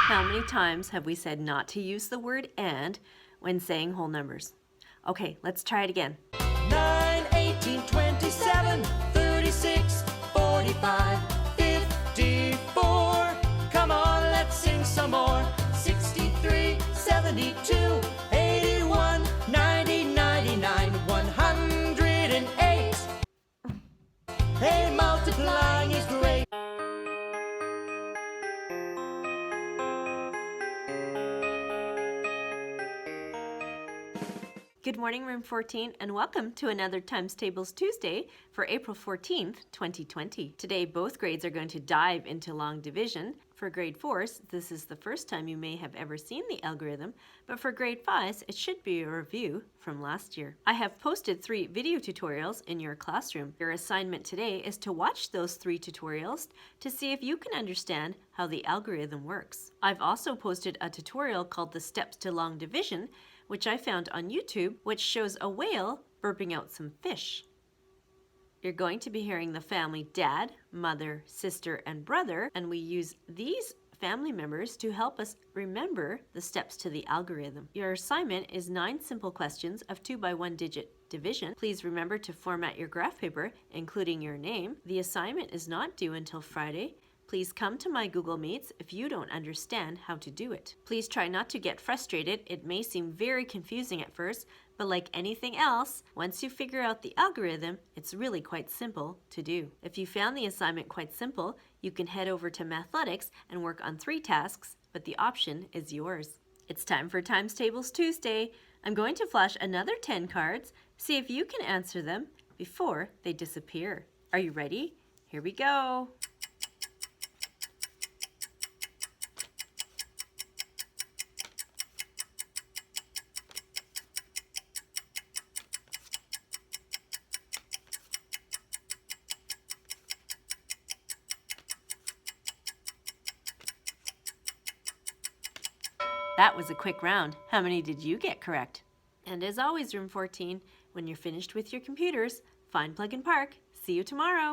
How many times have we said not to use the word and when saying whole numbers? Okay, let's try it again. 9, 18, 27, 36, 45, 54. Come on, let's sing some more. 63, 72, 81, 90, 99, 108. Hey, multiplying is great. Good morning, Room 14, and welcome to another Times Tables Tuesday for April 14th, 2020. Today, both grades are going to dive into long division. For grade 4s, this is the first time you may have ever seen the algorithm, but for grade 5s, it should be a review from last year. I have posted 3 video tutorials in your classroom. Your assignment today is to watch those 3 tutorials to see if you can understand how the algorithm works. I've also posted a tutorial called The Steps to Long Division, which I found on YouTube, which shows a whale burping out some fish. You're going to be hearing the family dad, mother, sister, and brother, and we use these family members to help us remember the steps to the algorithm. Your assignment is 9 simple questions of 2 by 1 digit division. Please remember to format your graph paper, including your name. The assignment is not due until Friday. Please come to my Google Meets if you don't understand how to do it. Please try not to get frustrated. It may seem very confusing at first, but like anything else, once you figure out the algorithm, it's really quite simple to do. If you found the assignment quite simple, you can head over to Mathletics and work on 3 tasks, but the option is yours. It's time for Times Tables Tuesday. I'm going to flash another 10 cards. See if you can answer them before they disappear. Are you ready? Here we go. That was a quick round. How many did you get correct? And as always, Room 14, when you're finished with your computers, find Plug and Park. See you tomorrow.